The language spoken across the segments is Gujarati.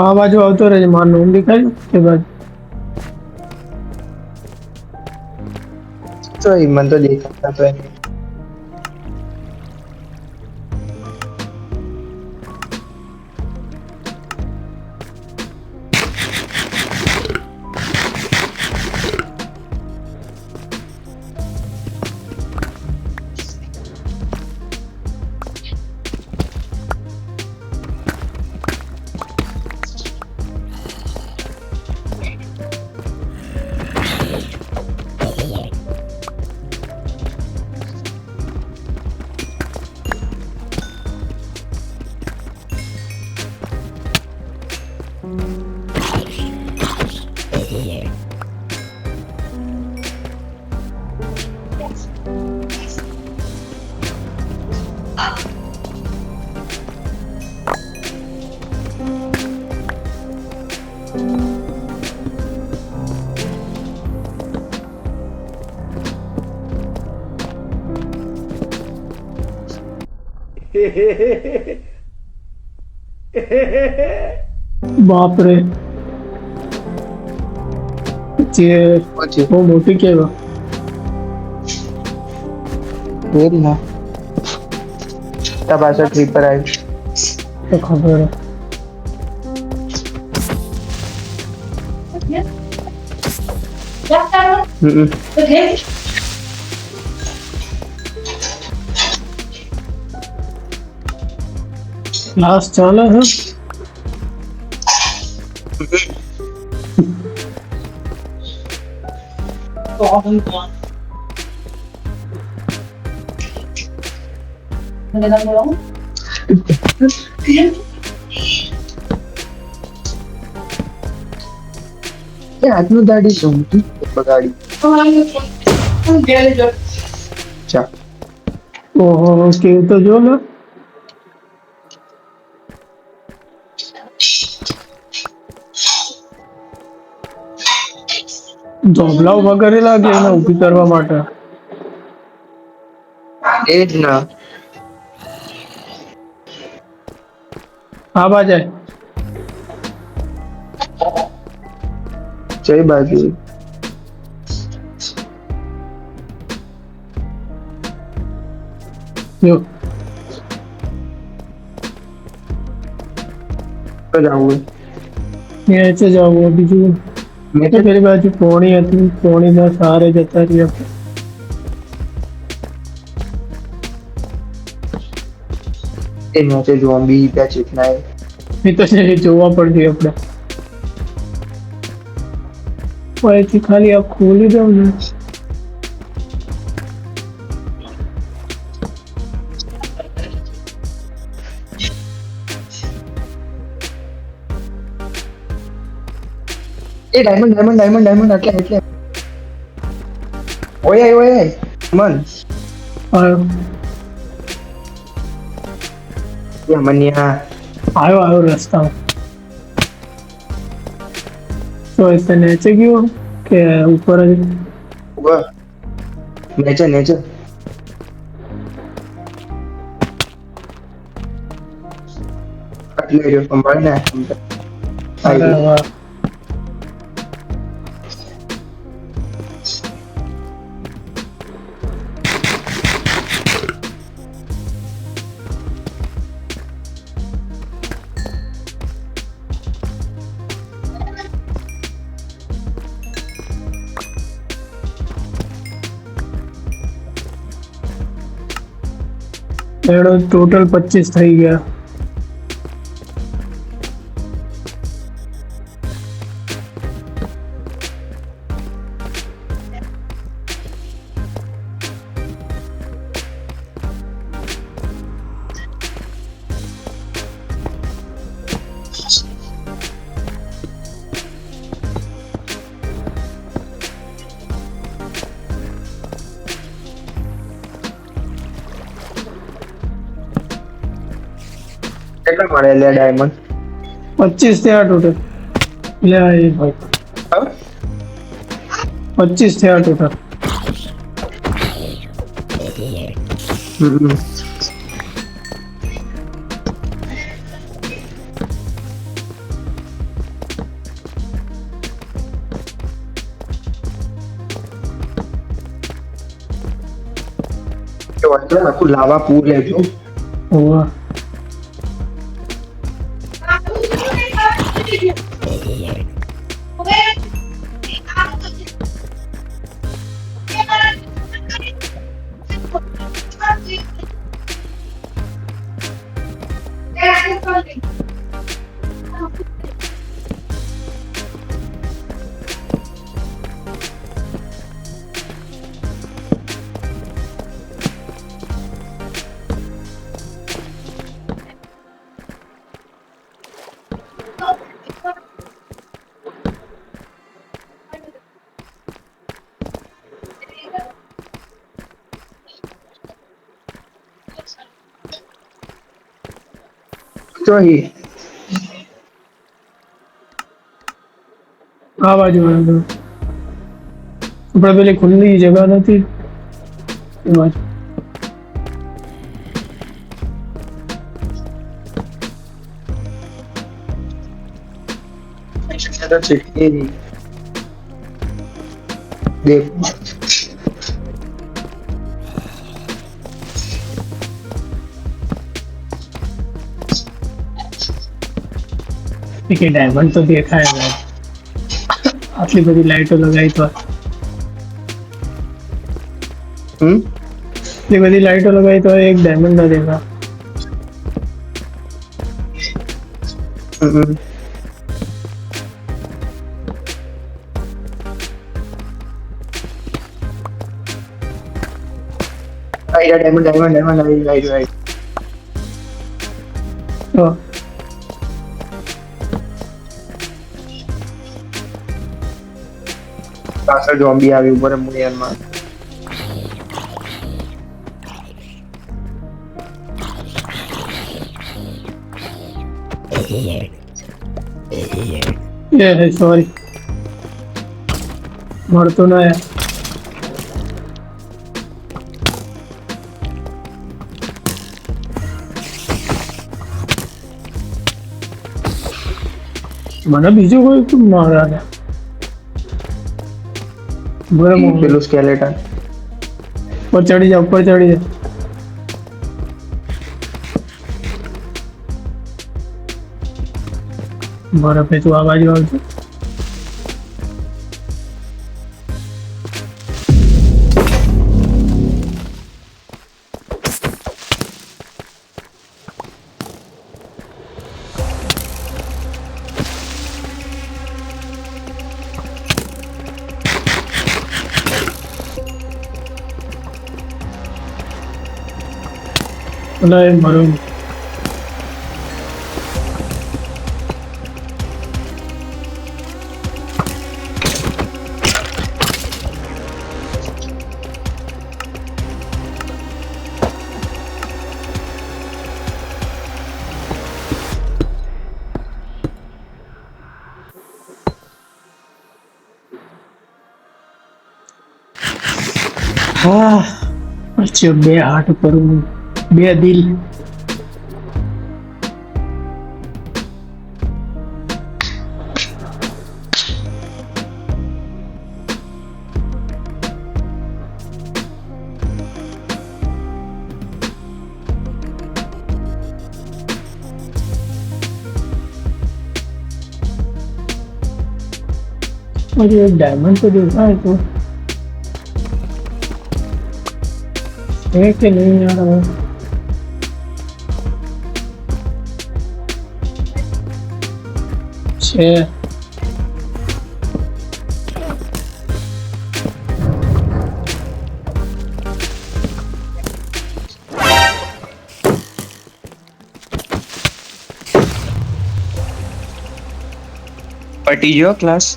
આ બાજુ આવતો રહેજે, મારું નામ દેખાય એ બાજુ. તો મને તો દેખાતા તો નહીં. બાપ રે, જે પછી બહુ મોટી કેવા. એ જ ના તા પાછળ ક્રીપર આવી. તો ખબર હે. ક્લાસ ચાલે છે. આજનું દાડી શું બગાડી. ચા ઓહો, કેવું તો જો ને. ધોબલાઓ વગેરે લાગે એને ઊભી કરવા માટે. એ જ ના આ બાજુ જઈ બાજુ જો તો જવું નીચે જવું. બીજું મેં તો પેલી બાજુ પોણી હતી, પોણીના સહારે જતા રહ્યા. એ નીચે ઝોમ્બી ત્યાં ચીકનાય. એ તો છે, જોવા પડશે આપણે. અહીંથી ખાલી આ ખોલી દઉં ને. એ ડાયમંડ ડાયમંડ ડાયમંડ ડાયમંડ એટલે એટલે ઓય ઓય મન આવ્યો મનિયા આવ્યો રસ્તામાં. તો એ નીચે ગયો કે ઉપર જ? નીચે નીચે આટલે રહ્યો સંભાળ ને. અરે વાહ. એનો ટોટલ 25 થઈ ગયા. કેટલા મળે લે ડાયમંડ? 25 થયા ટોટલ. લે આ એ ભાઈ હા 25 થયા ટોટલ. હમ તો વાંધો નથી, લાવા પૂર લેજો. હોવા તો હી આ બાજુ વાળો આપણે પેલી ખુલ્લી જગા નથી એ બાજુ. તો છે એ દેખ કે ડાયમંડ તો દેખાય ભાઈ. આટલી બધી લાઈટો લગાવી તો એટલી બધી લાઈટો લગાવી તો એક ડાયમંડ ના દેખા. ડાયમંડ ડાયમંડ ડાયમંડ આવી તો પાછળ ઝોમ્બી આવી ઉપર મુયાનમાં. એ સોરી મળતો ના યાર. મને બીજું કોઈ મારા ને બરાબર પેલું સ્કેલેટન ઉપર ચડી જા ઉપર ચડી જા. બરફ તું આ બાજુ આવજો. નહીં મારું પછી બે હાથ કરું બે દિલ. मुझे एक डायमंड तो देखना है तो है कि नहीं यार. છે. પટી ગયો ક્લાસ.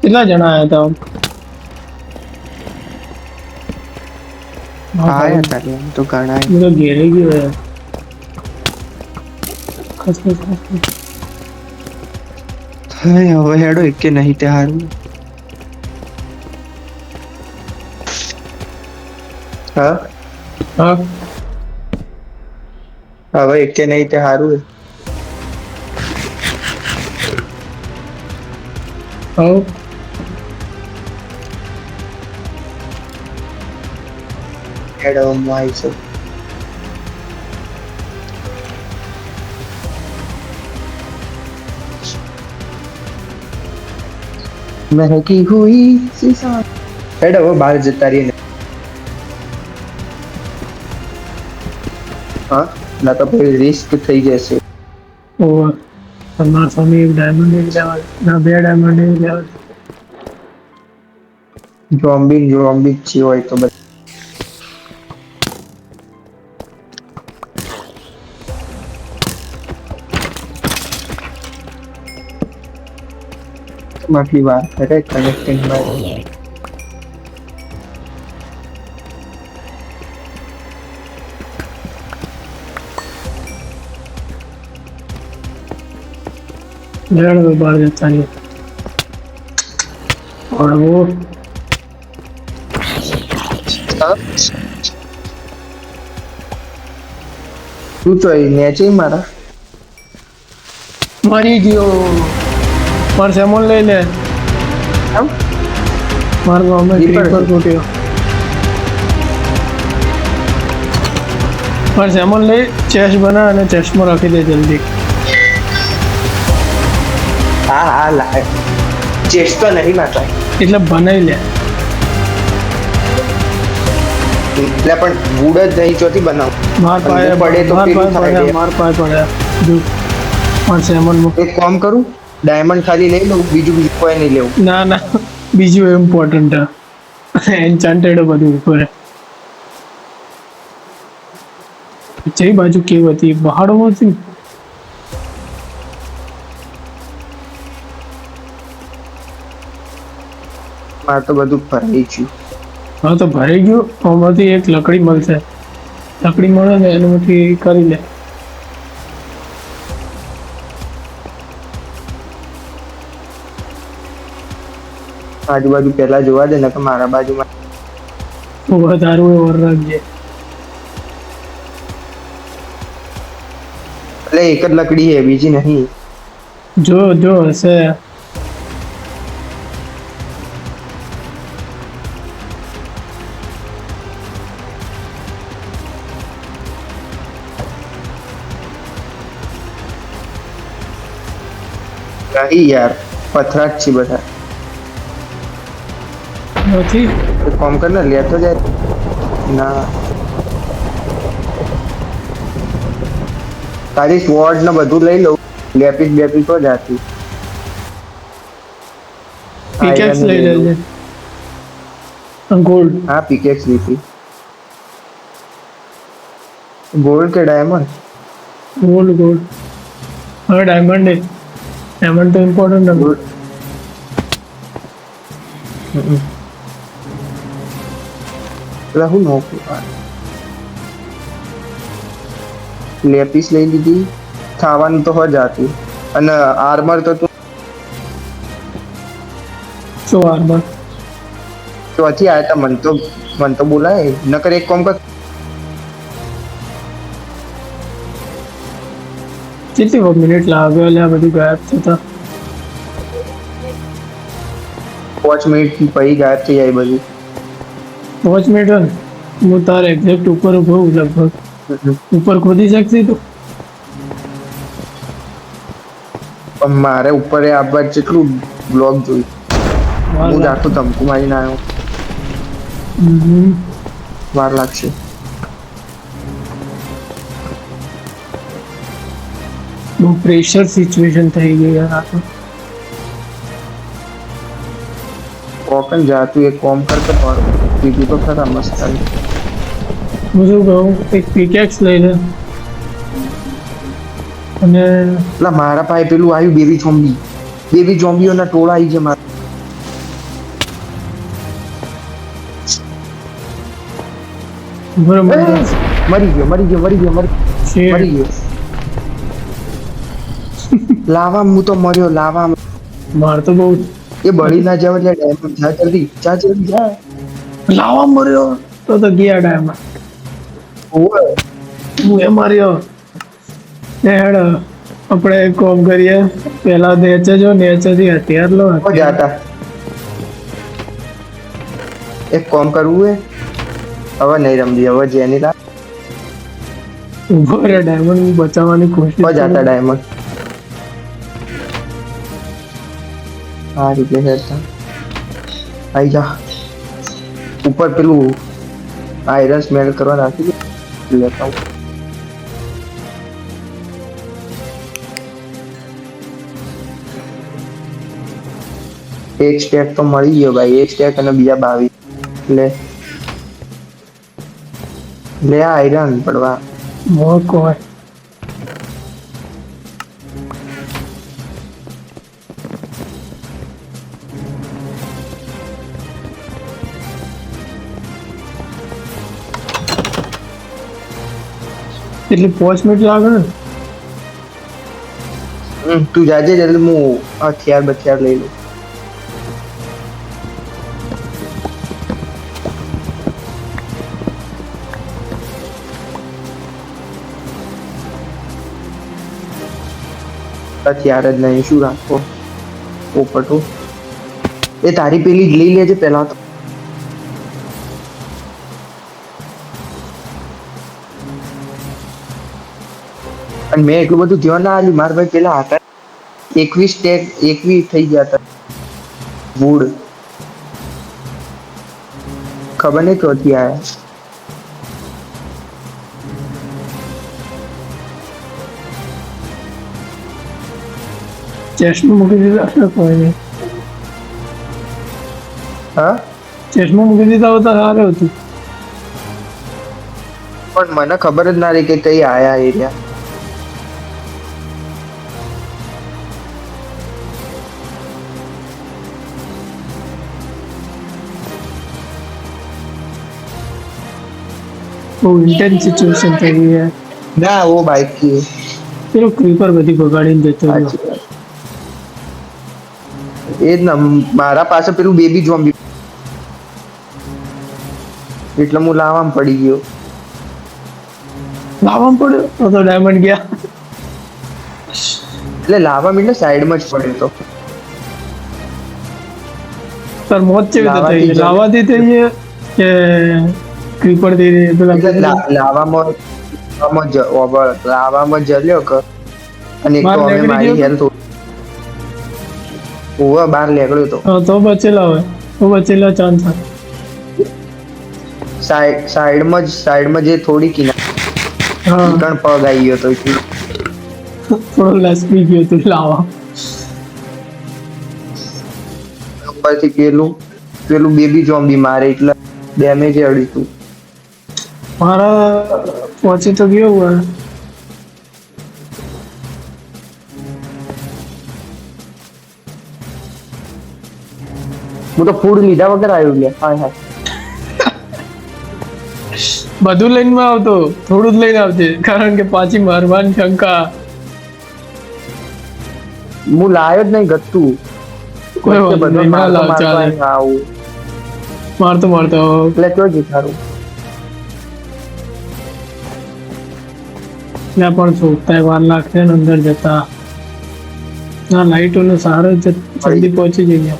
કેટલા જણા આવ્યા હતા? આયા તારે એમ તો ઘણા હું તો ઘેરે ગયો યાર. ખસ ખસ ખસ ખસ. હવે હેડો એક કે નહીં તે હારું. હા હા હવે એક કે નહીં તે હારું. હા હેડો હું આવીશું. મહેકી હુઈ સીસા. હેડો હવે બહાર જતા રહીને. હા ના તો પછી રિસ્ક થઈ જશે. ઓવર. તમારા સામે એક ડાયમંડ એક લેવા ના, 2 ડાયમંડ એક લેવા. જોમ્બી છે હોય તો બસ. માફી વાત કરે કનેક્ટિંગ બાય. લેડ બહાર જતા રહીએ. ઓળવો તું તો નેચે મારા મરી ગયો. મારે સેમોન લઈ લે. આમ મારે ગામમાં Creeper ક્રીપર ફૂટ્યો. મારે સેમોન લઈ ચેસ્ટ બના અને ચેસ્ટમાં રાખી દે જલ્દી. હા લાય ચેસ્ટ તો નહીં નાખાય એટલે બનાવી લે. એટલે પણ વુડ જ નહીં ચોથી બનાવ. માર પાસે પડે તો માર પેલું પાસે થાય પડ્યા, રે. માર પાસે પડ્યા. જો મારે સેમોનમાં. એક કામ કરું ડાયમંડ ખાલી લઈ લઉં બીજું કોઈ નહીં લેવું. ના ના, બીજું ઇમ્પોર્ટન્ટ એન્ચાન્ટેડ બધું ઉપર. જઈ બાજુ કેવી હતી? પહાડોમાં હતી. મારે તો બધું ભરાઈ ગયું. હા તો ભરાઈ ગયું. આમાંથી એક લકડી મળશે. લકડી મળે ને એનામાંથી કરી લે. આજુબાજુ પેલા જોવા દે ને કે મારા બાજુમાં વધારે ઓર રાખજે. એટલે એક જ લકડી છે બીજી નહીં. જો જો હશે. નહીં યાર પથરા જ છે બધા. નથી. એક કામ કર ને લેતો જાય. ના તારી સ્વોર્ડ ને બધું લઈ લઉં. લેપીસ બેપીસ તો જાતી. પિકેક્સ લઈ લેજે. ગોલ્ડ. હા પિકેક્સ લીધી. ગોલ્ડ કે ડાયમંડ? Gold gold. હવે ડાયમંડ છે. ડાયમંડ તો ઇમ્પોર્ટન્ટ છે. ગોલ્ડ. એટલે હું નોકું લેપીસ લઈ લીધી. ખાવાનું તો હો જાતી. અને આર્મર તો તું શું આર્મર? ચોથી આયા તા મન તો બોલાય નકર એક કામ કર. કેટલી મિનિટ લાગે એટલે આ બધું ગાયબ થતા? 5 મિનિટ પછી ગાયબ થઈ જાય બધું. 5 મિનિટ હોય ને, હું તારે એક્ઝેક્ટ ઉપર ઉભો છું લગભગ. ઉપર ખોદી શકતી તું? પણ મારે ઉપર આવવા જેટલું બ્લોક જોઈ. હું જ આખું ધમકું મારીને આવ્યો. વાર લાગશે. બહુ પ્રેશર સિચ્યુએશન થઈ ગઈ યાર આ તો. કોકન જાતું એક કોમ કરતો મારું બીજું તો ખરા મસ્ત આવી. હું શું કહું, એક પિકેક્સ લઈ લે અને એટલે મારા પાસે પેલું આવ્યું બેબી ઝોમ્બીઓના ટોળા આવી છે મારા. બરાબર મરી ગયો શેર લાવા હું તો મર્યો લાવા. માર તો બહુ એ બળી ના જાવ એટલે ડાયમંડ જા જલ્દી જા. લાવા મર્યો તો ગયા ડાયમાં ઓવે હું એ માર્યો. ને હેડ આપણે એક કામ કરીએ, પેલા નેચે થી હથિયાર લો. હો જાતા એક કામ કરવું હે હવે નહીં રમવી હવે જેની લા ઉભો રે ડાયમંડ બચાવવાની કોશિશ હો જાતા ડાયમંડ આ રીતે હેડતા આઈ જા ઉપર પેલું આયરન સ્મેલ કરવા નાખી દે લેતા હું. એક સ્ટેક તો મળી ગયો ભાઈ, એક સ્ટેક અને બીજા 22 લે આયરન પડવા. મોક હોય એટલે 5 મિનિટ લાગે ને. તું જાજે જલ્દી હું હથિયાર લઈ લઉં. હથિયાર જ નહીં શું રાખો પોપટું. એ તારી પેલી જ લઈ લેજે પેલા તો. અને મેં એટલું બધું ધ્યાન ના આપ્યું મારા ભાઈ પેલા હતા 21 થઈ ગયા હતા વુડ ખબર નહીં ક્યાંથી આયા. ચેસ્ટમાં મૂકી દીધા હશે કોઈ નહીં. હા ચેસ્ટમાં મૂકી દીધા હોતા સારું હતું. પણ મને ખબર જ ના રહી કે કઈ આયા એરિયા. બહુ ઇન્ટેન્સ સિચ્યુએશન થઈ ગઈ યાર. ના વો બાઈક की પેલો ક્રીપર બધી બગાડીને જતો રહ્યો. એ જ ને મારા પાસે પેલું બેબી ઝોમ્બી એટલે હું લાવવામાં પડી ગયો. લાવવામાં પડ્યો તો ડાયમંડ ગયા. એટલે લાવવામાં એટલે સાઈડમાં જ પડ્યો તો. તાર મોત કેવી રીતે થઈ ગઈ? લાવાથી થઈ ગઈ કે ક્રીપર થી પેલા લાવવામાં જલ્યો કે અને એક તો બહાર અમે નીકળી મારી ગયો હેલ્થ ઓવા બહાર નીકળ્યો તો. તો બચેલા હોય તો બચેલા ચાન્સ સાઈડમાં જે થોડી કિનાર હા પગ આવી ગયો તો થોડો લસપી ગયો તું લાવા. ઉપરથી પેલું બેબી ઝોમ્બી મારે એટલે ડેમેજ અડીતું. મારા પહોંચી તો ગયો હોય. હું તો ફૂડ લીધા વગર આવ્યો લે. હાય બધું લઈને માં આવતો, થોડું જ લઈને આવજે કારણ કે પાછી મારવાની શંકા. હું લાયો જ નહીં ગત્તું. કોઈ વાંધો બધો નહીં, ના લાવ, મારતો ચાલે. આવું મારતો એટલે તો જીતારું. ત્યાં પણ શોધતા વાર લાગશે ને અંદર જતા. ના લાઈટો ને સારો જલ્દી પહોંચી જઈએ.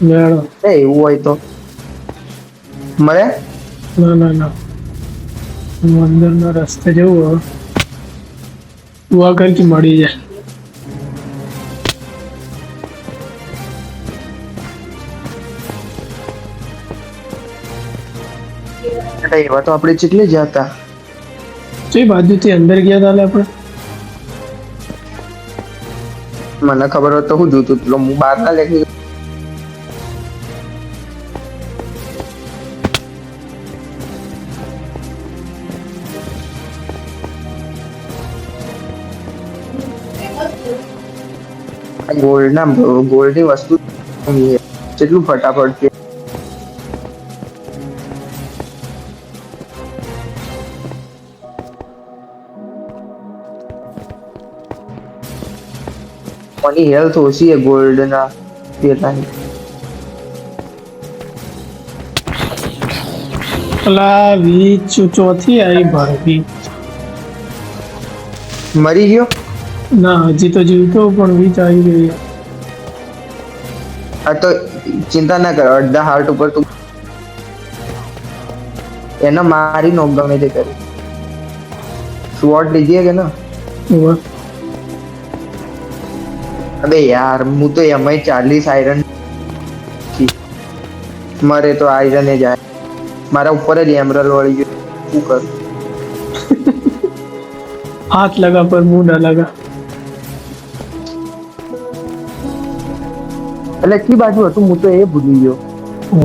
મેળો એવું હોય તો મળે. ના હું અંદરનો રસ્તે જવું તું આગળ કે મળી જાય. એવા તો આપણે ચેટલે જ હતા. જે બાજુથી અંદર ગયા હતા આપણે. મને ખબર હોત તો હું જોતું પેલો હું બહાર ના લેખી ગોલ્ડની વસ્તુ કેટલું ફટાફટ છે. મારી હેલ્થ ઓછી છે ગોલ્ડના પેલાની. પેલા વીજ ચોથી આવી ભરવી. મરી ગયો. ના હજી તો જીવતો પણ વીજ આવી ગઈ. આ તો ચિંતા ના કર, અડધા હાર્ટ ઉપર તું એને મારી નો ગમે તે કરી. શોર્ટ લીધી કે ના? વાહ. અબે યાર હું તો એમાંય 40 આયરન મરે તો આયરન જ જાય. મારા ઉપર જ એમરલ વળી ગયું. શું કરું? हाथ लगा पर मुंह ना लगा. એટલે કી બાજુ હતું હું તો એ ભૂલી ગયો.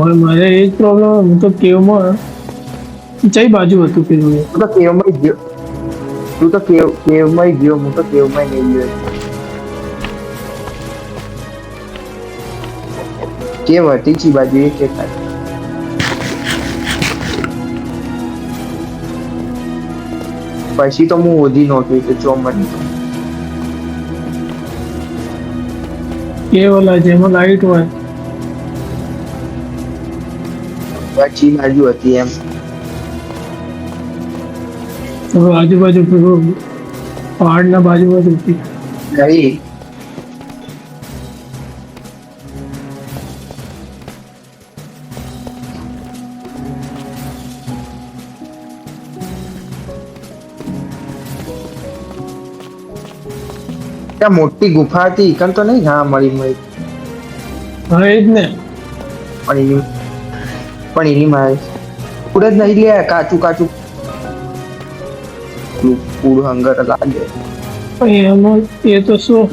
और मारे એ જ પ્રોબ્લેમ. હું તો કેવમાં કઈ બાજુ હતું પેલું એ. તું તો કેવમાં ગયો. તું તો કેવમાં ગયો, હું તો કેવમાં નહીં ગયો. કેવ હતી ચી બાજુ એ કે ખાય. પછી તો હું ઓધી નહોતી કે ચોમની. એ ઓલા જેમાં લાઈટ હોય. પછી બાજુ હતી એમ. તો આજુબાજુ પેલું પહાડના બાજુમાં જ હતી. ગઈ ત્યાં મોટી ગુફા હતી ઈકન તો નહીં. હા મળી. હા એ જ ને. પણ એની મારે પૂર જ નહીં લે. કાચું પૂર હંગર લાગે. પણ એમાં એ તો શું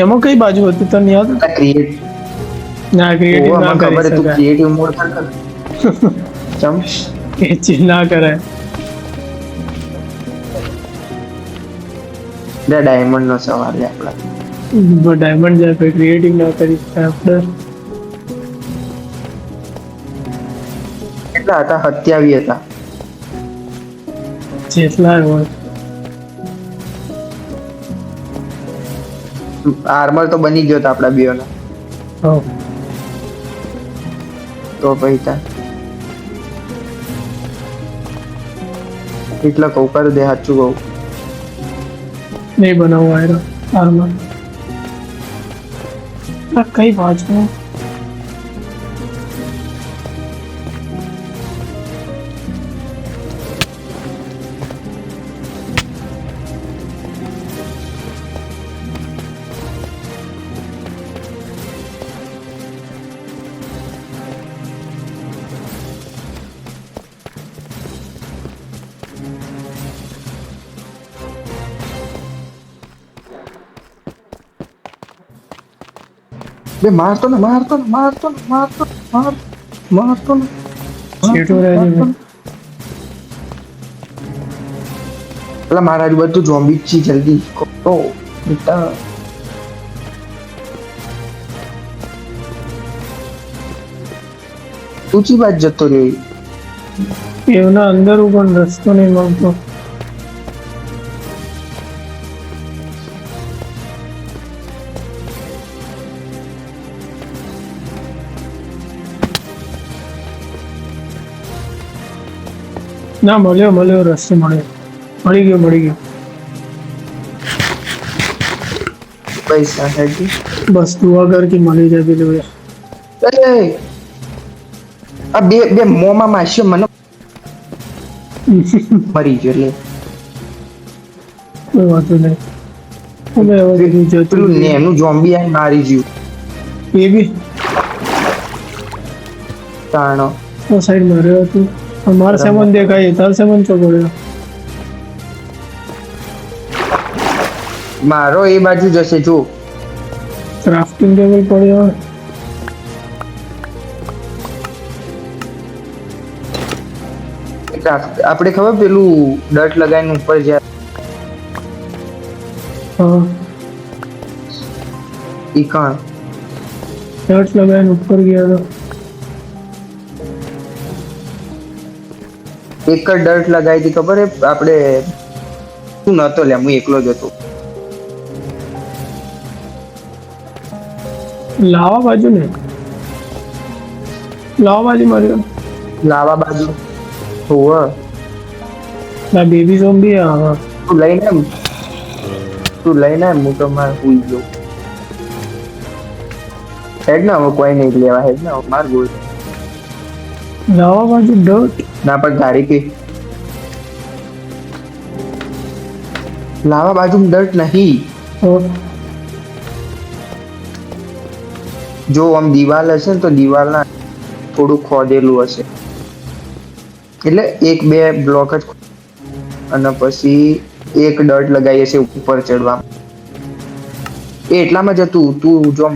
એમાં કઈ બાજુ હતી તને યાદ? ક્રિએટ ના ક્રિએટિવ ના ખબર કરી તું શકાય. ક્રિએટિવ મોડ કર. ચમ એ ચીજ ના કરાય. ડાયમંડ નો સવાલ છે આપડા. ડાયમંડ જાય પછી ક્રિએટિવ ના કરી શકાય આપણે. કેટલા હતા? 27 હતા. જેટલા હોય. આર્મર તો બની ગયો હતા આપડા બેઓના. હા તો પછી એટલે કહું કર દે. સાચું કહું નહીં બનાવવું આયરો આર્મર. કઈ બાજુ? બે મારતો ને. છેટો રહેજો ભાઈ. પેલા મારા આજુબાજુ ઝોમ્બી છે. જલ્દી કરો બેટા. ઊંચી બાજ જતો રહ્યો. એવના અંદર પણ રસ્તો નહીં મળતો. ના મળ્યો રસ્તો મળી ગયો. પૈસા હેડી બસ દુઆ કર કે મળી જાય પેલું. આ બે મોમાં માસ્યો મને મરી ગયો. એટલે કોઈ વાંધો નહીં. અમે હવે બધું જતું પેલું નેનું ઝોમ્બી મારી ગયું. એ બી તાણો આ સાઈડ માર્યો હતું અમાર સામાન દેખાય તાર સામાન તો પડ્યો મારો એ બાજુ જશે જો ક્રાફ્ટિંગ ટેબલ પડ્યો આપણે ખબર પેલું ડટ લગાવીને ઉપર જાય હા ઈ કાં શર્ટ લગાવીને ઉપર ગયા તો એક જ ડટ લગાવી હતી ખબર હે આપણે તું નતો લે હું એકલો જ હતો લાવા બાજુ ને લાવા બાજુ માર્યો લાવા બાજુ હોવે ના બેબી ઝોમ્બી હા તું લઈને આવ. તું લઈને આવ, હું તો માર ભૂલ ગયો હેડ ના હવે કોઈ નહીં લેવા હેડ ના માર ગોલ લાવા બાજુ ડોટ ના પણ ગાડી પે લાવા બાજુ ડર્ટ નહીં જો આમ દિવાલ હશે ને તો દિવાલના થોડું ખોદેલું હશે એટલે એક બે બ્લોક જ અને પછી એક ડર્ટ લગાવી હશે ઉપર ચડવા એ એટલામાં જ હતું તું જો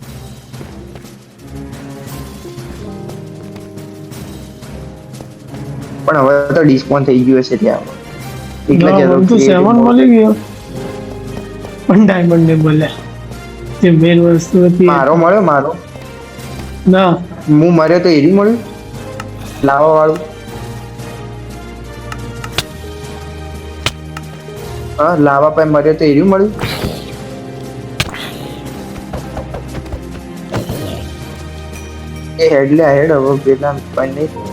પણ હવે તો ડિસ્પોન થઈ ગયું હશે ત્યાં એટલે જ ના, તો 7 મળી ગયો પણ ડાયમંડ ને મળે જે મેન વસ્તુ હતી મારો મળ્યો મારો ના હું મર્યો તો એરી મળ્યું લાવા વાળું હા લાવા પાસે મર્યો તો એરી મળ્યું એ હેડ લે હેડ હવે પેલા પણ નહીં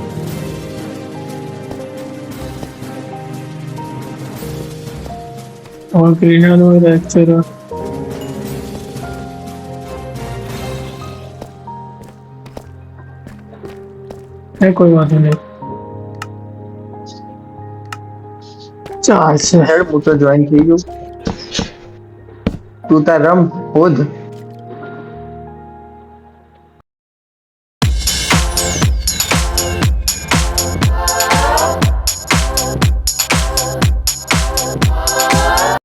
और क्रीडा नो लेक्चर है कोई बात नहीं ચાલશે હેડ હું તો જોઈન થઈ ગયો તું તાર રમ હોદ